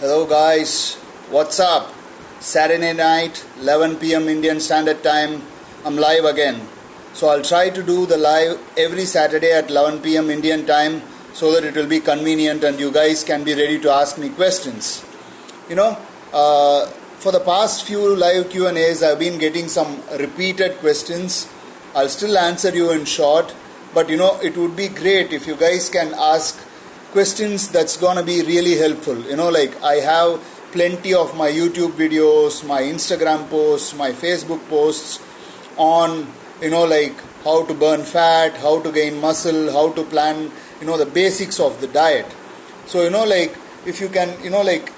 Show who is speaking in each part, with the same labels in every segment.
Speaker 1: Hello guys, what's up? Saturday night, 11 p.m. Indian Standard Time, I'm live again. So I'll try to do the live every Saturday at 11 p.m. Indian Time so that it will be convenient and you guys can be ready to ask me questions. For the past few live Q&As, I've been getting some repeated questions. I'll still answer you in short, but it would be great if you guys can ask questions that's gonna be really helpful. I have plenty of my YouTube videos, my Instagram posts, my Facebook posts on how to burn fat, how to gain muscle, how to plan the basics of the diet. So if you can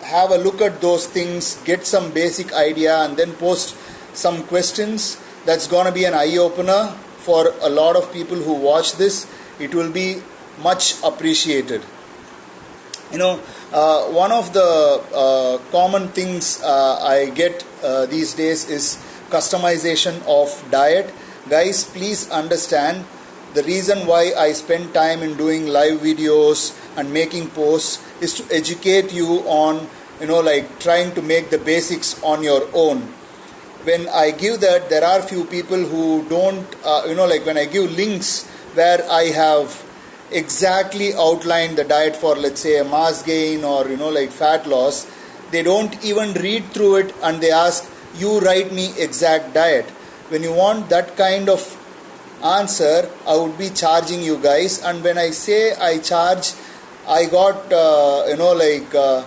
Speaker 1: have a look at those things, get some basic idea and then post some questions, that's gonna be an eye opener for a lot of people who watch this. It will be much appreciated. One of the common things I get these days is customization of diet. Guys, please understand the reason why I spend time in doing live videos and making posts is to educate you on trying to make the basics on your own. When I give that, there are few people who don't when I give links where I have exactly outlined the diet for, let's say, a mass gain or fat loss, they don't even read through it and they ask, you write me exact diet. When you want that kind of answer, I would be charging you guys. And when I say I charge, I got a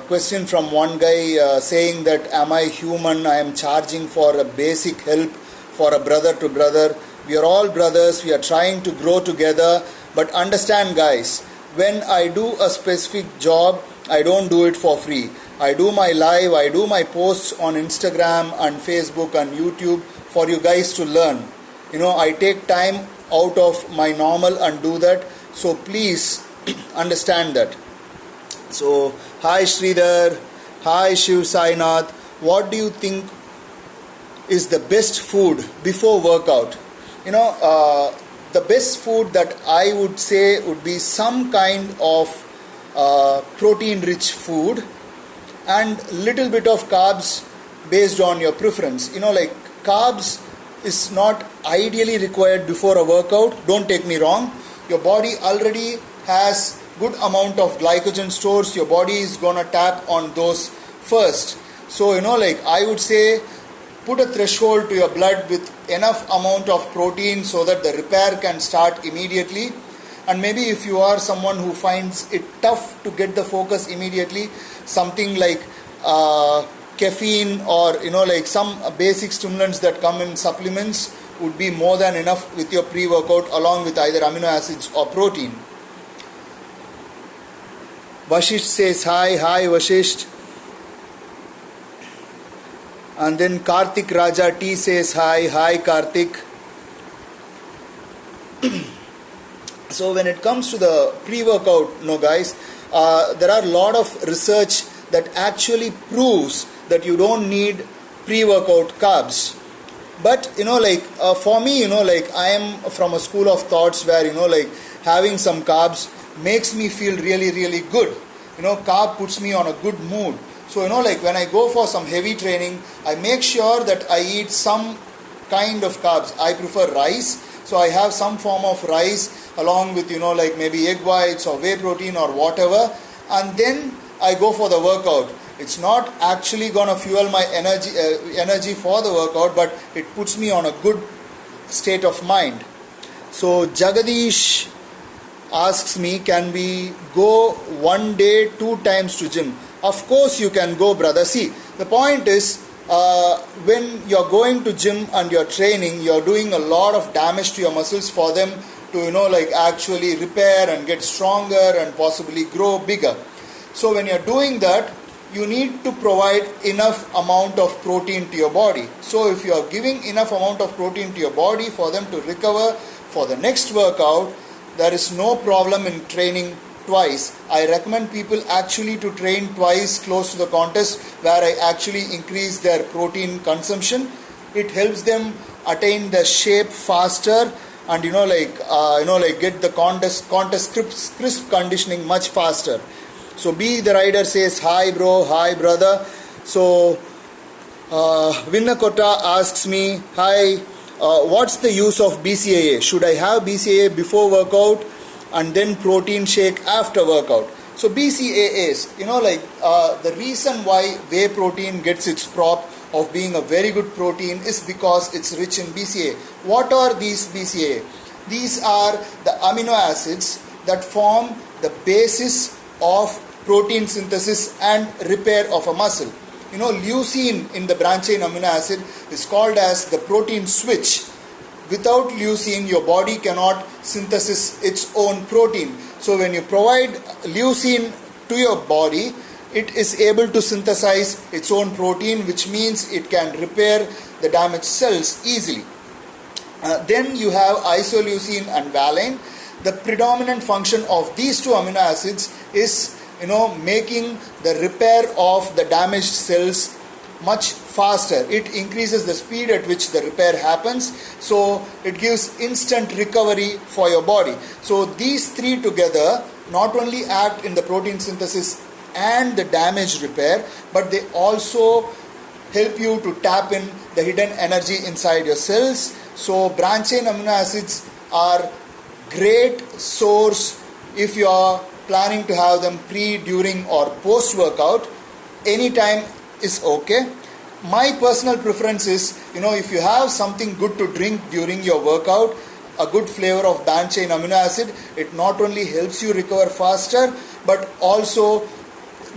Speaker 1: question from one guy saying that, am I human? I am charging for a basic help for a brother to brother. We are all brothers, we are trying to grow together. But understand guys, when I do a specific job, I don't do it for free. I do my live, I do my posts on Instagram and Facebook and YouTube for you guys to learn. I take time out of my normal and do that. So please understand that. So, hi Sridhar, hi Shiv Sainath. What do you think is the best food before workout? The best food that I would say would be some kind of protein-rich food and little bit of carbs based on your preference. Carbs is not ideally required before a workout. Don't take me wrong. Your body already has good amount of glycogen stores. Your body is gonna tap on those first. So I would say put a threshold to your blood with enough amount of protein so that the repair can start immediately. And maybe if you are someone who finds it tough to get the focus immediately, something like caffeine or some basic stimulants that come in supplements would be more than enough with your pre-workout along with either amino acids or protein. Vashisht says hi Vashisht. And then Karthik Raja T says hi Karthik. So when it comes to the pre-workout, guys, there are a lot of research that actually proves that you don't need pre-workout carbs. But for me, I am from a school of thoughts where having some carbs makes me feel really, really good. Carb puts me on a good mood. So when I go for some heavy training, I make sure that I eat some kind of carbs. I prefer rice, so I have some form of rice along with maybe egg whites or whey protein or whatever, and then I go for the workout. It's not actually gonna fuel my energy for the workout, but it puts me on a good state of mind. So Jagadish asks me, can we go one day 2 times to gym? Of course you can go, brother. See, the point is when you're going to gym and you're training, you're doing a lot of damage to your muscles for them to actually repair and get stronger and possibly grow bigger. So when you're doing that, you need to provide enough amount of protein to your body. So if you are giving enough amount of protein to your body for them to recover for the next workout, there is no problem in training twice. I recommend people actually to train twice close to the contest where I actually increase their protein consumption. It helps them attain the shape faster and get the contest crisp conditioning much faster. So Be the Rider says, hi bro, hi brother. So Vinnakota asks me, hi, what's the use of BCAA? Should I have BCAA before workout and then protein shake after workout? So BCAAs, the reason why whey protein gets its prop of being a very good protein is because it's rich in BCAA. What are these BCAA? These are the amino acids that form the basis of protein synthesis and repair of a muscle. Leucine in the branched chain amino acid is called as the protein switch. Without leucine, your body cannot synthesize its own protein. So when you provide leucine to your body, it is able to synthesize its own protein, which means it can repair the damaged cells easily. Then you have isoleucine and valine. The predominant function of these two amino acids is making the repair of the damaged cells much faster. It increases the speed at which the repair happens, so it gives instant recovery for your body. So these three together not only act in the protein synthesis and the damage repair, but they also help you to tap in the hidden energy inside your cells. So branched chain amino acids are great source if you are planning to have them pre, during or post workout. Anytime is okay. My personal preference is, if you have something good to drink during your workout, a good flavor of branched chain amino acid, it not only helps you recover faster, but also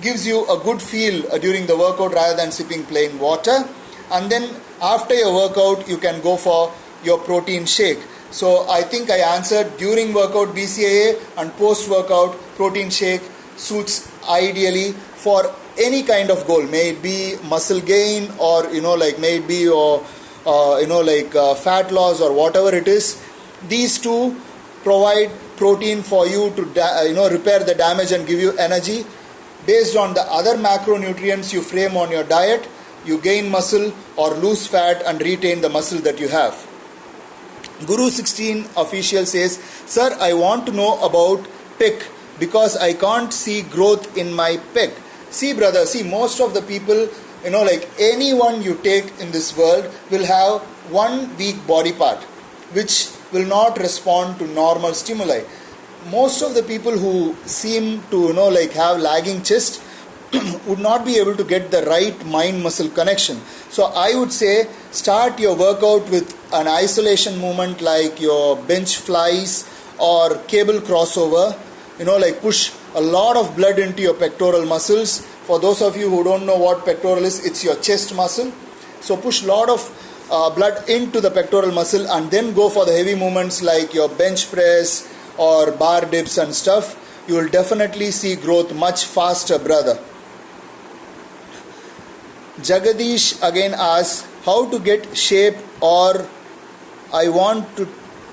Speaker 1: gives you a good feel during the workout rather than sipping plain water. And then after your workout, you can go for your protein shake. So I think I answered during workout BCAA and post workout protein shake suits ideally for any kind of goal. May it be muscle gain or may it be fat loss or whatever it is. These two provide protein for you to repair the damage and give you energy. Based on the other macronutrients you frame on your diet, you gain muscle or lose fat and retain the muscle that you have. Guru 16 official says, sir, I want to know about pec because I can't see growth in my pec. See brother, most of the people, anyone you take in this world will have one weak body part which will not respond to normal stimuli. Most of the people who seem to have lagging chest would not be able to get the right mind muscle connection. So I would say start your workout with an isolation movement like your bench flies or cable crossover. Push a lot of blood into your pectoral muscles. For those of you who don't know what pectoral is, it's your chest muscle. So push a lot of blood into the pectoral muscle and then go for the heavy movements like your bench press or bar dips and stuff. You will definitely see growth much faster, brother. Jagadish again asks, how to get shape, or I want to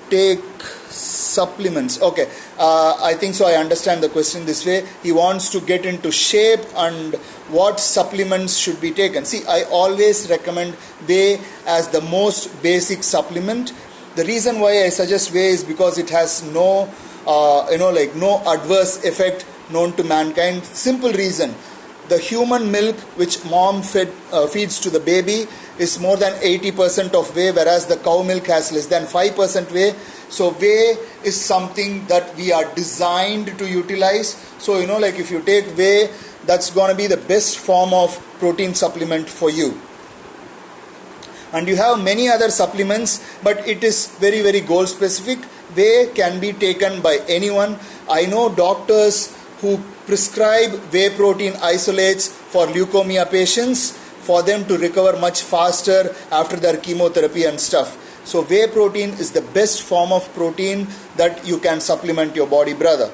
Speaker 1: take supplements. Okay, I think so I understand the question this way. He wants to get into shape and what supplements should be taken. See, I always recommend whey as the most basic supplement. The reason why I suggest whey is because it has no no adverse effect known to mankind. Simple reason. The human milk which mom feeds to the baby is more than 80% of whey, whereas the cow milk has less than 5% whey. So whey is something that we are designed to utilize. So if you take whey, that's going to be the best form of protein supplement for you. And you have many other supplements, but it is very, very goal specific. Whey can be taken by anyone. I know doctors who prescribe whey protein isolates for leukemia patients for them to recover much faster after their chemotherapy and stuff. So whey protein is the best form of protein that you can supplement your body, brother.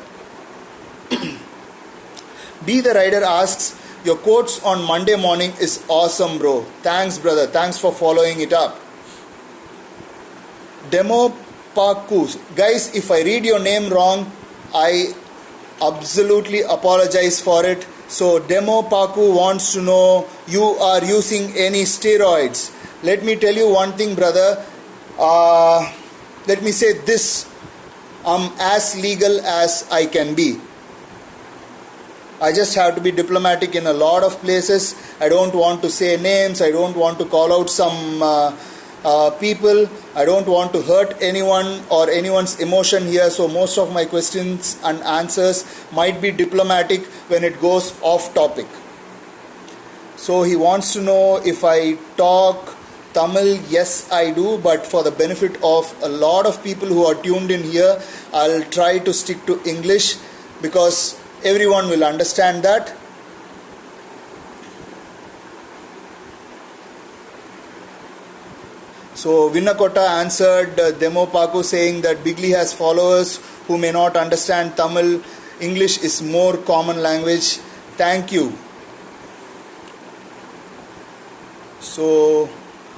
Speaker 1: Be the Rider asks, your quotes on Monday morning is awesome, bro. Thanks, brother. Thanks for following it up. Demo Pakus. Guys, if I read your name wrong, I absolutely apologize for it. So Demo Paku wants to know, you are using any steroids? Let me tell you one thing, brother. Let me say this. I'm as legal as I can be. I just have to be diplomatic in a lot of places. I don't want to say names. I don't want to call out some people. I don't want to hurt anyone or anyone's emotion here. So most of my questions and answers might be diplomatic when it goes off topic. So he wants to know if I talk Tamil. Yes, I do, but for the benefit of a lot of people who are tuned in here, I'll try to stick to English because everyone will understand that. So Vinnakota answered Demo Paku saying that Biglee has followers who may not understand Tamil. English is more common language. Thank you. So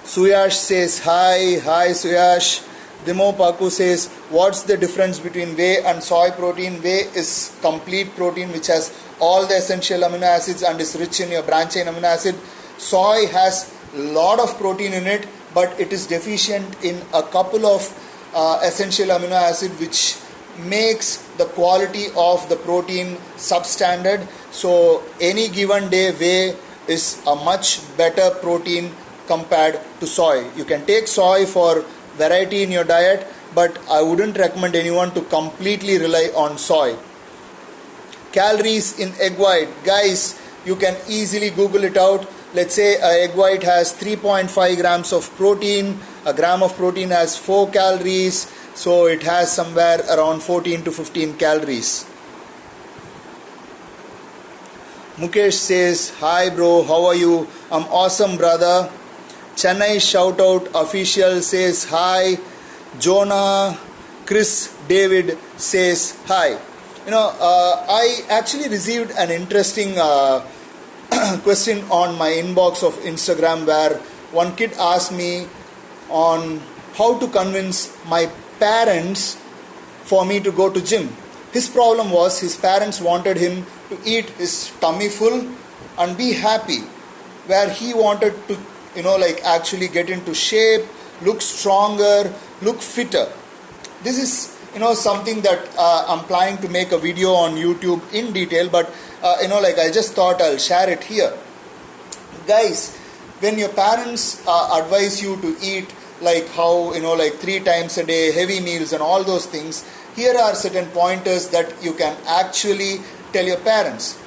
Speaker 1: Suyash says hi. Hi Suyash. Demo Paku says, what's the difference between whey and soy protein? Whey is complete protein which has all the essential amino acids and is rich in your branch chain amino acid. Soy has a lot of protein in it, but it is deficient in a couple of essential amino acid which makes the quality of the protein substandard. So any given day, whey is a much better protein compared to soy. You can take soy for variety in your diet, but I wouldn't recommend anyone to completely rely on soy. Calories in egg white. Guys, you can easily Google it out. Let's say an egg white has 3.5 grams of protein. A gram of protein has 4 calories. So it has somewhere around 14 to 15 calories. Mukesh says, hi bro, how are you? I'm awesome brother. Chennai shout out official says hi. Jonah Chris David says hi. I actually received an interesting question on my inbox of Instagram where one kid asked me on how to convince my parents for me to go to gym. His problem was his parents wanted him to eat his tummy full and be happy, where he wanted to actually get into shape, look stronger, look fitter. This is something that I'm planning to make a video on YouTube in detail, but I just thought I'll share it here. Guys, when your parents advise you to eat like how 3 times a day, heavy meals and all those things, here are certain pointers that you can actually tell your parents.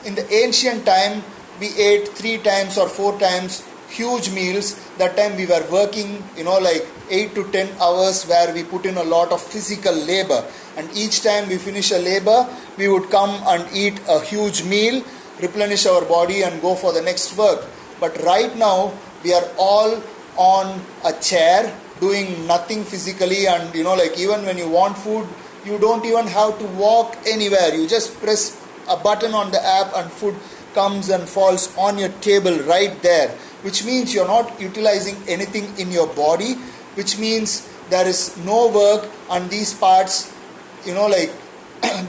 Speaker 1: In the ancient time, we ate 3 times or 4 times huge meals. That time we were working 8 to 10 hours where we put in a lot of physical labor, and each time we finish a labor we would come and eat a huge meal, replenish our body and go for the next work. But right now we are all on a chair doing nothing physically, and even when you want food you don't even have to walk anywhere. You just press a button on the app and food comes and falls on your table right there, which means you're not utilizing anything in your body, which means there is no work, and these parts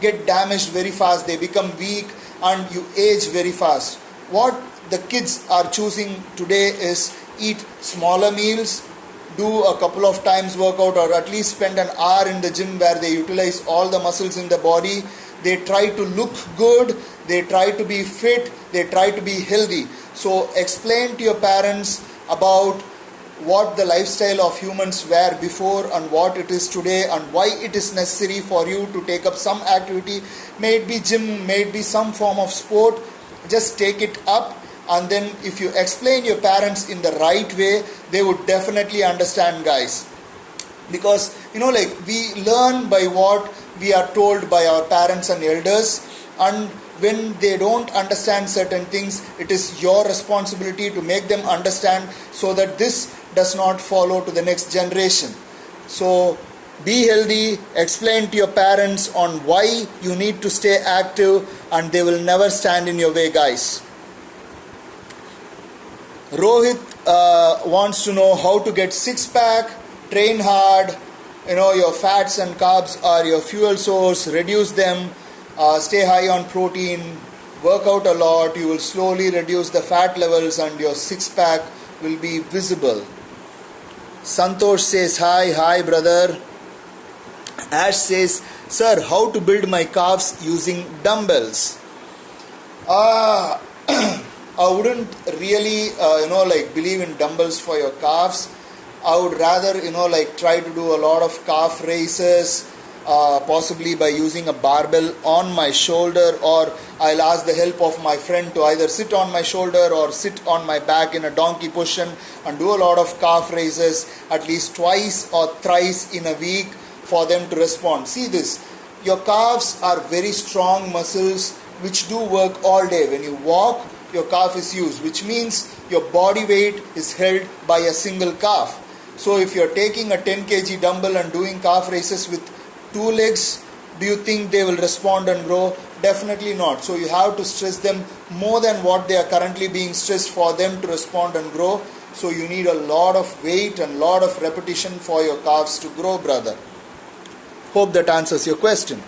Speaker 1: get damaged very fast. They become weak and you age very fast. What the kids are choosing today is eat smaller meals, do a couple of times workout, or at least spend an hour in the gym where they utilize all the muscles in the body. They try to look good, they try to be fit, they try to be healthy. So explain to your parents about what the lifestyle of humans were before and what it is today, and why it is necessary for you to take up some activity. May it be gym, may it be some form of sport. Just take it up, and then if you explain your parents in the right way, they would definitely understand, guys. Because we learn by what we are told by our parents and elders, and when they don't understand certain things, it is your responsibility to make them understand so that this does not follow to the next generation. So be healthy, explain to your parents on why you need to stay active, and they will never stand in your way, guys. Rohit wants to know how to get six-pack, train hard, your fats and carbs are your fuel source, reduce them, stay high on protein, work out a lot, you will slowly reduce the fat levels and your six-pack will be visible. Santosh says, hi brother. Ash says, sir, how to build my calves using dumbbells? Uh, I wouldn't really, believe in dumbbells for your calves. I would rather, try to do a lot of calf raises, possibly by using a barbell on my shoulder, or I'll ask the help of my friend to either sit on my shoulder or sit on my back in a donkey position and do a lot of calf raises at least twice or thrice in a week for them to respond. See this, your calves are very strong muscles which do work all day. When you walk, your calf is used, which means your body weight is held by a single calf. So if you're taking a 10 kg dumbbell and doing calf raises with two legs, do you think they will respond and grow? Definitely not. So you have to stress them more than what they are currently being stressed for them to respond and grow. So you need a lot of weight and lot of repetition for your calves to grow, brother. Hope that answers your question.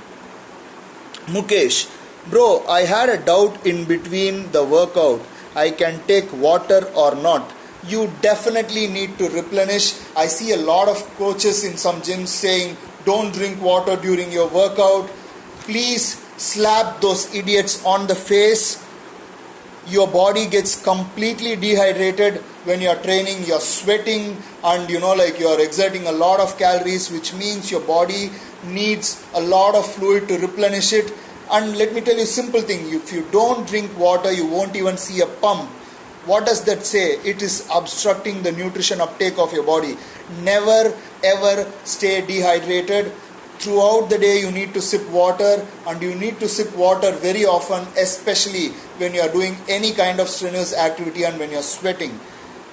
Speaker 1: Mukesh, bro, I had a doubt in between the workout. I can take water or not? You definitely need to replenish. I see a lot of coaches in some gyms saying, don't drink water during your workout. Please slap those idiots on the face. Your body gets completely dehydrated when you're training. You're sweating and you're exerting a lot of calories, which means your body needs a lot of fluid to replenish it. And let me tell you a simple thing. If you don't drink water, you won't even see a pump. What does that say? It is obstructing the nutrition uptake of your body. Never ever stay dehydrated. Throughout the day you need to sip water, and you need to sip water very often, especially when you are doing any kind of strenuous activity and when you are sweating.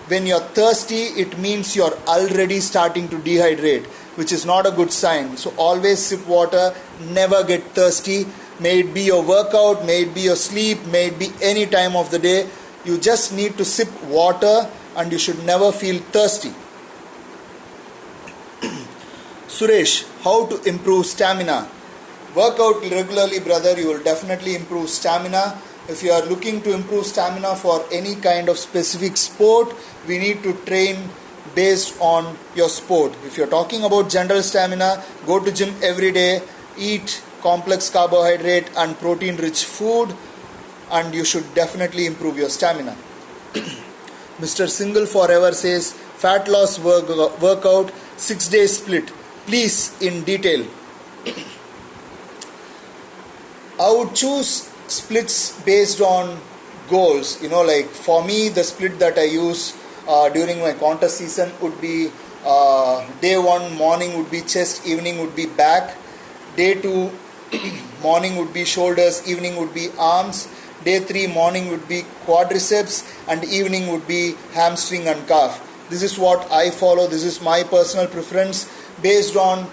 Speaker 1: When you are thirsty, it means you are already starting to dehydrate, which is not a good sign. So always sip water, never get thirsty. May it be your workout, may it be your sleep, may it be any time of the day. You just need to sip water and you should never feel thirsty. Suresh, how to improve stamina? Work out regularly, brother. You will definitely improve stamina. If you are looking to improve stamina for any kind of specific sport, we need to train based on your sport. If you're talking about general stamina, go to gym every day, eat complex carbohydrate and protein rich food, and you should definitely improve your stamina. Mr. Single Forever says, fat loss workout 6-day split. Please, in detail. I would choose splits based on goals. For me, the split that I use during my contest season would be day 1 morning would be chest, evening would be back. Day 2 morning would be shoulders, evening would be arms. Day 3 morning would be quadriceps and evening would be hamstring and calf. This is what I follow. This is my personal preference based on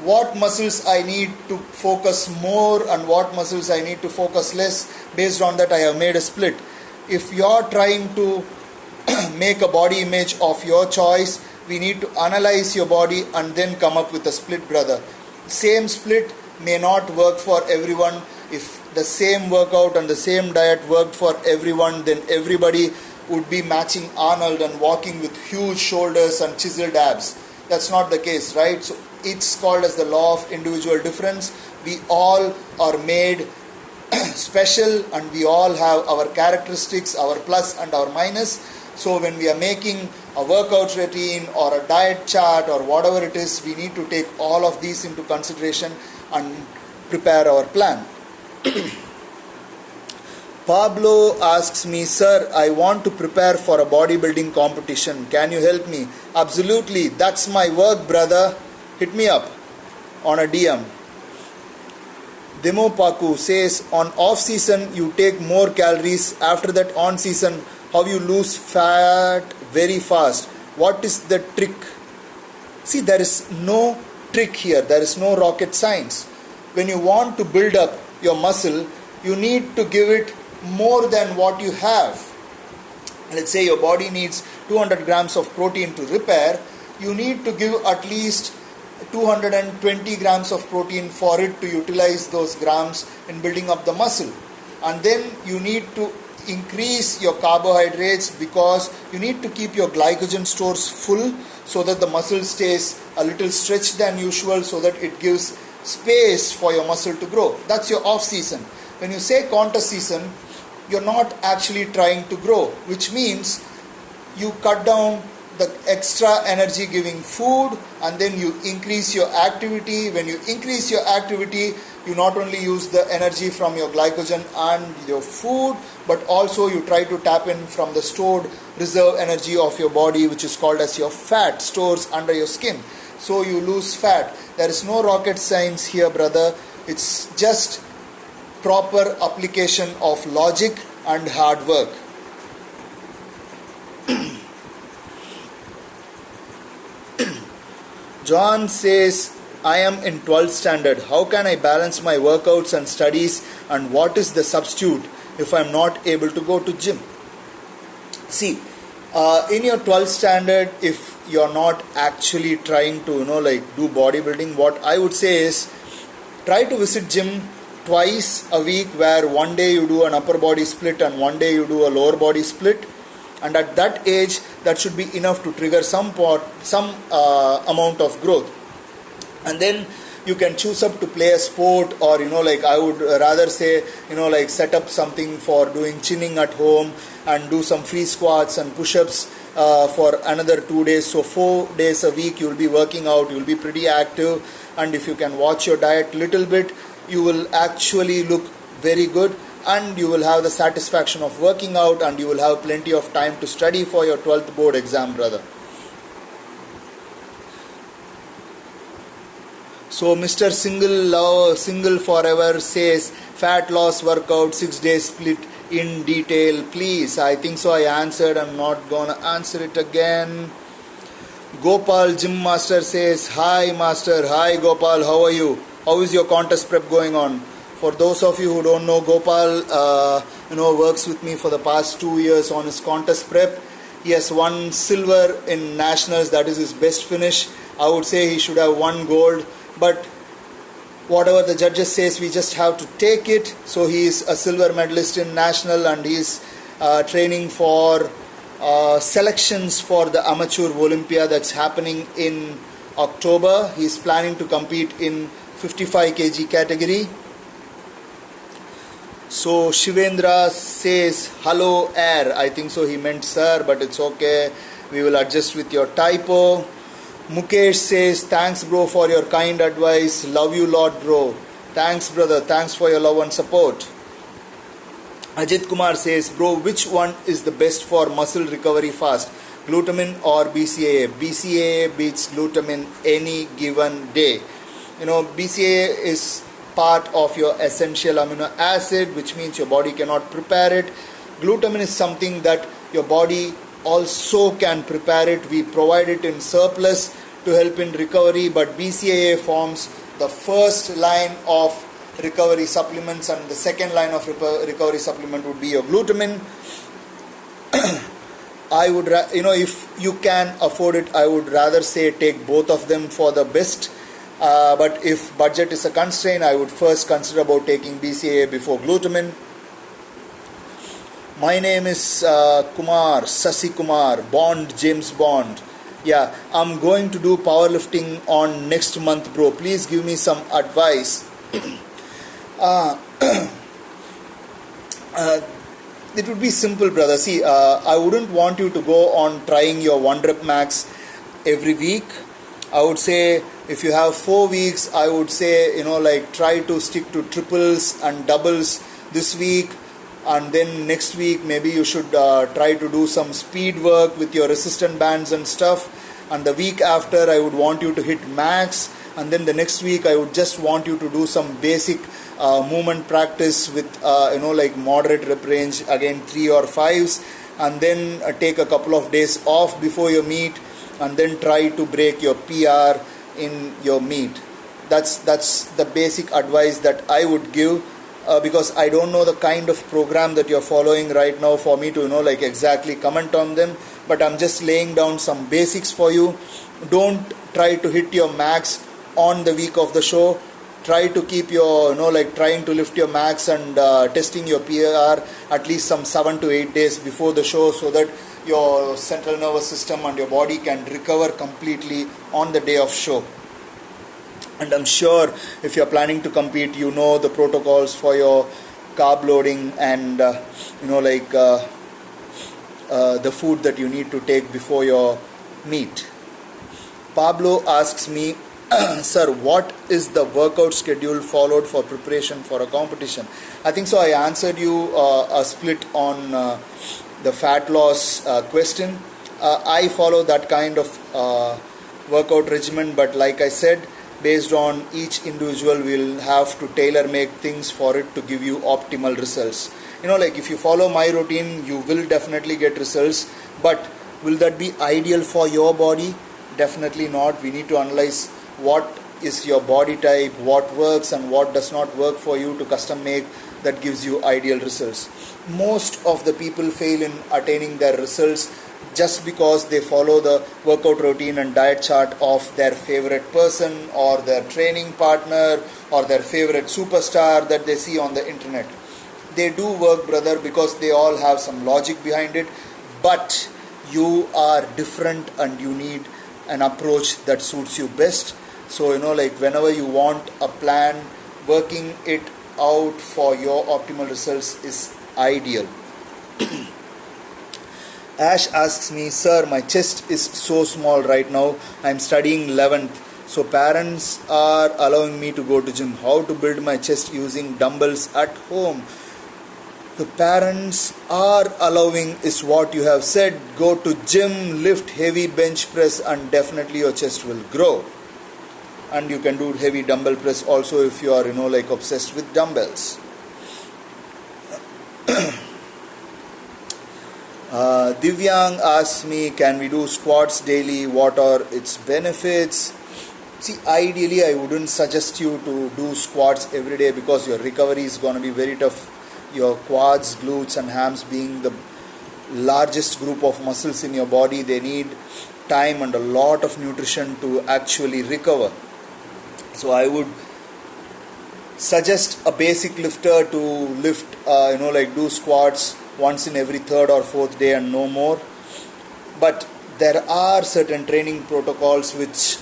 Speaker 1: what muscles I need to focus more and what muscles I need to focus less. Based on that, I have made a split. If you are trying to make a body image of your choice, we need to analyze your body and then come up with a split, brother. Same split may not work for everyone. If the same workout and the same diet worked for everyone, then everybody would be matching Arnold and walking with huge shoulders and chiseled abs. That's not the case, right? So it's called as the law of individual difference. We all are made special and we all have our characteristics, our plus and our minus. So when we are making a workout routine or a diet chart or whatever it is, we need to take all of these into consideration and prepare our plan. Pablo asks me, sir, I want to prepare for a bodybuilding competition. Can you help me? Absolutely. That's my work, brother. Hit me up on a DM. Demo Paku says, on off season you take more calories. After that on season, how you lose fat very fast. What is the trick? See, there is no trick here. There is no rocket science. When you want to build up your muscle, you need to give it more than what you have. Let's say your body needs 200 grams of protein to repair. You need to give at least 220 grams of protein for it to utilize those grams in building up the muscle. And then you need to increase your carbohydrates because you need to keep your glycogen stores full so that the muscle stays a little stretched than usual, so that it gives space for your muscle to grow. That's your off season. when you say contest season, you're not actually trying to grow, which means you cut down the extra energy giving food and then you increase your activity. When you increase your activity, you not only use the energy from your glycogen and your food, but also you try to tap in from the stored reserve energy of your body, which is called as your fat, stores under your skin. So you lose fat. There is no rocket science here, brother. It's just proper application of logic and hard work. John says, I am in 12th standard. How can I balance my workouts and studies, and what is the substitute if I am not able to go to gym? See, in your 12th standard, if you are not actually trying to do bodybuilding, what I would say is try to visit gym twice a week, where one day you do an upper body split and one day you do a lower body split. And at that age, that should be enough to trigger some amount of growth. And then you can choose up to play a sport, or I would rather say set up something for doing chinning at home and do some free squats and push-ups for another 2 days. So 4 days a week you will be working out, you will be pretty active, and if you can watch your diet little bit, you will actually look very good, and you will have the satisfaction of working out, and you will have plenty of time to study for your 12th board exam, brother. So Mr. Single Forever says, fat loss workout 6 days split in detail, please. I think so I answered. I'm not gonna answer it again. Gopal Gym Master says, hi Master. Hi Gopal, how are you? How is your contest prep going on? For those of you who don't know, Gopal works with me for the past 2 years on his contest prep. He has won silver in nationals. That is his best finish. I would say he should have won gold, but whatever the judges says, we just have to take it. So he is a silver medalist in national, and he is training for selections for the amateur Olympia that's happening in October. He is planning to compete in 55 kg category. So Shivendra says, hello air. I think so he meant sir, but it's okay. We will adjust with your typo. Mukesh says, thanks bro for your kind advice. Love you lot bro. Thanks brother. Thanks for your love and support. Ajit Kumar says, bro, which one is the best for muscle recovery fast? Glutamine or BCAA? BCAA beats glutamine any given day. BCAA is part of your essential amino acid, which means your body cannot prepare it. Glutamine is something that your body also can prepare it. We provide it in surplus to help in recovery, but BCAA forms the first line of recovery supplements, and the second line of recovery supplement would be your glutamine. I would, if you can afford it, I would rather say take both of them for the best. But if budget is a constraint, I would first consider about taking BCAA before glutamine. My name is Kumar, Sasi Kumar, Bond, James Bond. Yeah, I'm going to do powerlifting on next month, bro. Please give me some advice. It would be simple, brother. See, I wouldn't want you to go on trying your 1 rep max every week. I would say if you have 4 weeks, I would say, try to stick to triples and doubles this week. And then next week, maybe you should try to do some speed work with your resistant bands and stuff. And the week after, I would want you to hit max. And then the next week, I would just want you to do some basic movement practice with, moderate rep range, again 3 or 5s. And then take a couple of days off before your meet. And then try to break your PR in your meet. That's the basic advice that I would give. Because I don't know the kind of program that you're following right now for me to exactly comment on them, but I'm just laying down some basics for you. Don't try to hit your max on the week of the show. Try to keep your trying to lift your max and testing your PR at least some 7 to 8 days before the show, so that your central nervous system and your body can recover completely on the day of show. And I'm sure if you're planning to compete, you know the protocols for your carb loading and the food that you need to take before your meet. Pablo asks me, sir, what is the workout schedule followed for preparation for a competition? I think so I answered you a split on the fat loss question. I follow that kind of workout regimen, but like I said, based on each individual, will have to tailor make things for it to give you optimal results. If you follow my routine, you will definitely get results, but will that be ideal for your body? Definitely not. We need to analyze what is your body type, what works and what does not work for you to custom make that gives you ideal results. Most of the people fail in attaining their results just because they follow the workout routine and diet chart of their favorite person or their training partner or their favorite superstar that they see on the internet. They do work, brother, because they all have some logic behind it, but you are different and you need an approach that suits you best. So whenever you want a plan, working it out for your optimal results is ideal. Ash asks me, sir, my chest is so small right now. I'm studying 11th. So parents are allowing me to go to gym. How to build my chest using dumbbells at home? The parents are allowing is what you have said. Go to gym, lift heavy bench press and definitely your chest will grow. And you can do heavy dumbbell press also if you are obsessed with dumbbells. Divyang asks me, can we do squats daily? What are its benefits? See, ideally I wouldn't suggest you to do squats every day because your recovery is going to be very tough. Your quads, glutes and hams being the largest group of muscles in your body, they need time and a lot of nutrition to actually recover. So I would suggest a basic lifter to lift, do squats once in every third or fourth day and no more. But there are certain training protocols which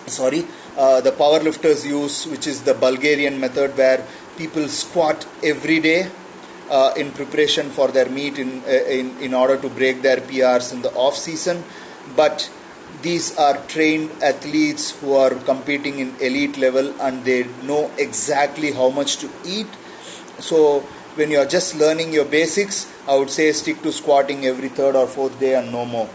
Speaker 1: the powerlifters use, which is the Bulgarian method, where people squat every day in preparation for their meet in order to break their PRs in the off season. But these are trained athletes who are competing in elite level and they know exactly how much to eat. So when you are just learning your basics, I would say stick to squatting every third or fourth day and no more.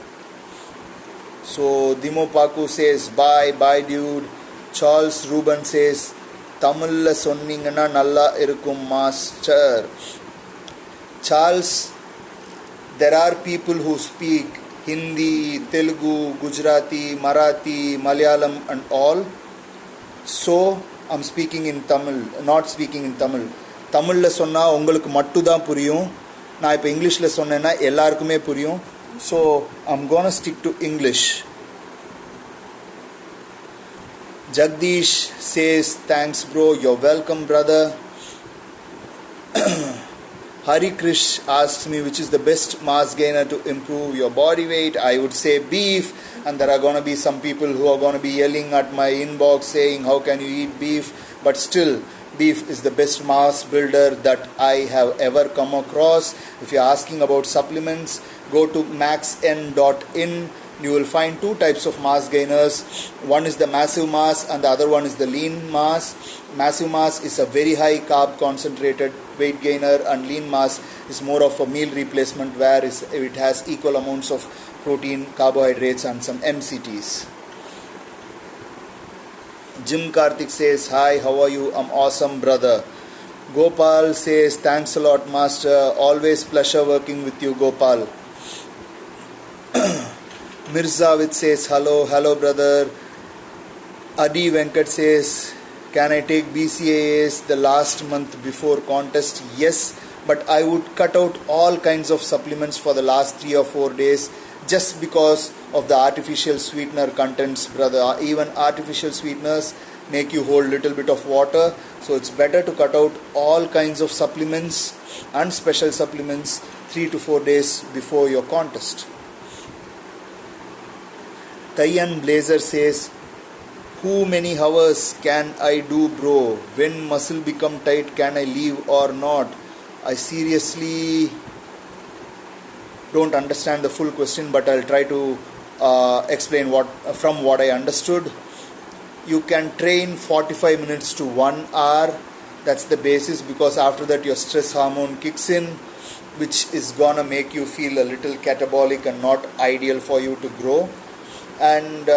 Speaker 1: So Dimo Paku says, bye dude. Charles Ruben says, Tamil sonningana nalla irukum master. Charles, there are people who speak Hindi, Telugu, Gujarati, Marathi, Malayalam and all. So I'm speaking in Tamil, not speaking in Tamil. தமிழில் சொன்னால் உங்களுக்கு மட்டும்தான் புரியும். நான் இப்போ இங்கிலீஷில் சொன்னேன்னா எல்லாருக்குமே புரியும். So I'm gonna stick to English. Jagdish says, thanks bro, you're welcome brother. Hari Krish asks me, which is the best mass gainer to improve your body weight? I would say beef, and there are going to be some people who are going to be yelling at my inbox saying, how can you eat beef? But still, beef is the best mass builder that I have ever come across. If you're asking about supplements, go to maxn.in. You will find two types of mass gainers. One is the massive mass and the other one is the lean mass. Massive mass is a very high carb concentrated weight gainer, and lean mass is more of a meal replacement where it has equal amounts of protein, carbohydrates and some MCTs. Jim Karthik says, hi, how are you? I'm awesome, brother. Gopal says, thanks a lot, master. Always pleasure working with you, Gopal. Mirzavit says, hello, brother. Adi Venkat says, can I take BCAAs the last month before contest? Yes, but I would cut out all kinds of supplements for the last 3 or 4 days just because of the artificial sweetener contents, brother. Even artificial sweeteners make you hold little bit of water, so it's better to cut out all kinds of supplements and special supplements 3 to 4 days before your contest. Tayan Blazer says, How many hours can I do, bro? When muscle become tight, can I leave or not? I seriously don't understand the full question, but I'll try to explain from what I understood. You can train 45 minutes to 1 hour. That's the basis, because after that your stress hormone kicks in, which is gonna make you feel a little catabolic and not ideal for you to grow. And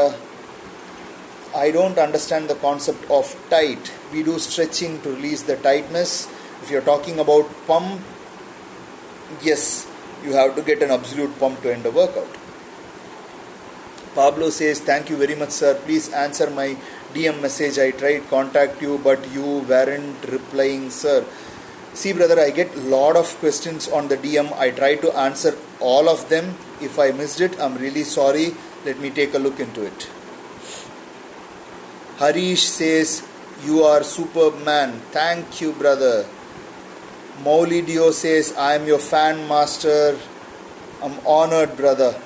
Speaker 1: I don't understand the concept of tight. We do stretching to release the tightness. If you're talking about pump, yes, you have to get an absolute pump to end a workout. Pablo says, thank you very much, sir. Please answer my DM message. I tried contact you, but you weren't replying, sir. See, brother, I get a lot of questions on the DM. I try to answer all of them. If I missed it, I'm really sorry. Let me take a look into it. Harish says, you are superb, man. Thank you, brother. Maulidio says, I am your fan master. I'm honored, brother.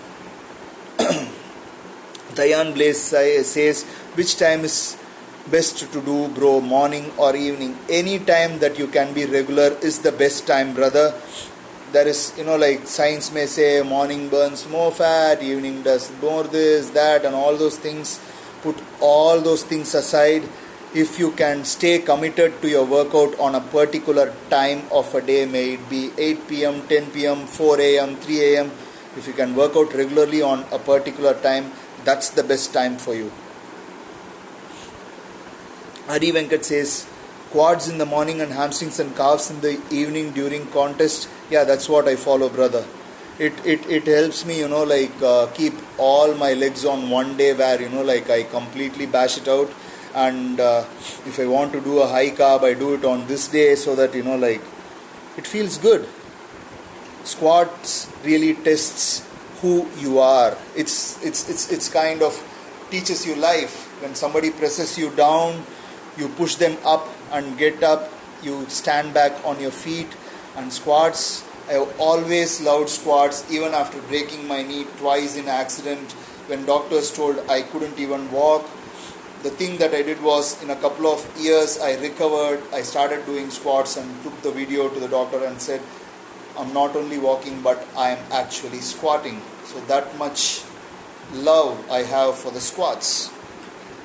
Speaker 1: Dayan Blaze says, which time is best to do, bro? Morning or evening? Any time that you can be regular is the best time, brother. There is, like science may say morning burns more fat, evening does more this, that, and all those things. Put all those things aside. If you can stay committed to your workout on a particular time of a day, may it be 8 p.m., 10 p.m., 4 a.m., 3 a.m. If you can work out regularly on a particular time, that's the best time for you. Hari Venkat says, quads in the morning and hamstrings and calves in the evening during contest. Yeah, that's what I follow, brother. It helps me, keep all my legs on one day where, I completely bash it out. And if I want to do a high carb, I do it on this day so that, it feels good. Squats really tests who you are. It's kind of teaches you life. When somebody presses you down, you push them up and get up. You stand back on your feet. And squats, I have always loved squats, even after breaking my knee twice in accident. When doctors told I couldn't even walk, the thing that I did was, in a couple of years, I recovered. I started doing squats and took the video to the doctor and said, I'm not only walking, but I am actually squatting. So that much love I have for the squats.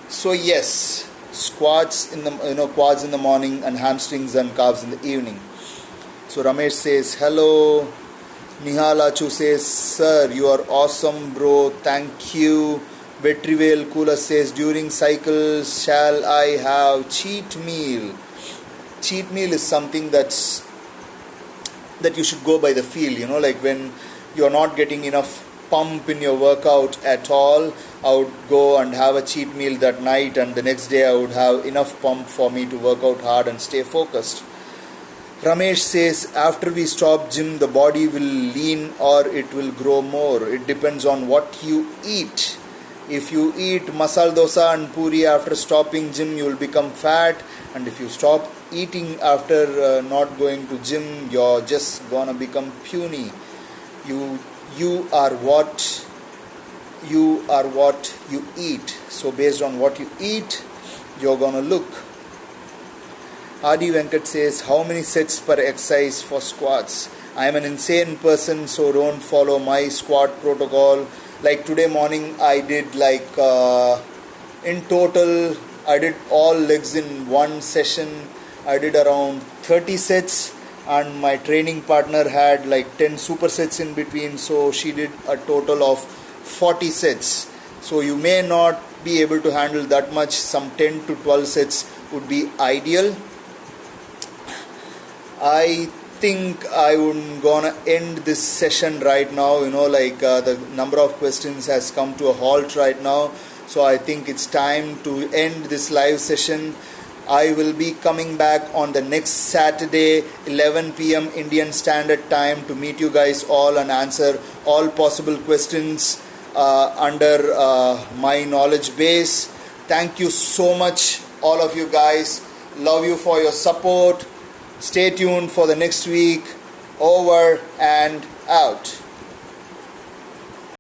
Speaker 1: So yes, squats in the quads in the morning and hamstrings and calves in the evening. So Ramesh says, hello. Nihal Achu says, sir, you are awesome, bro. Thank you. Vetrivel Kula says, during cycles, shall I have cheat meal? Cheat meal is something that you should go by the feel, like when you're not getting enough pump in your workout at all, I would go and have a cheat meal that night, and the next day I would have enough pump for me to work out hard and stay focused. Ramesh says, after we stop gym, the body will lean or it will grow more. It depends on what you eat. If you eat masala dosa and puri after stopping gym, you will become fat. And if you stop eating after not going to gym, you're just gonna become puny. You are what you eat. So based on what you eat, you're gonna look. Adi Venkat says, how many sets per exercise for squats? I am an insane person, so don't follow my squat protocol. Like today morning, I did in total, I did all legs in one session. I did around 30 sets, and my training partner had 10 supersets in between, so she did a total of 40 sets. So you may not be able to handle that much. Some 10 to 12 sets would be ideal. I think I'm gonna end this session right now. The number of questions has come to a halt right now. So I think it's time to end this live session. I will be coming back on the next Saturday, 11 p.m. Indian Standard Time, to meet you guys all and answer all possible questions under my knowledge base. Thank you so much, all of you guys. Love you for your support. Stay tuned for the next week. Over and out.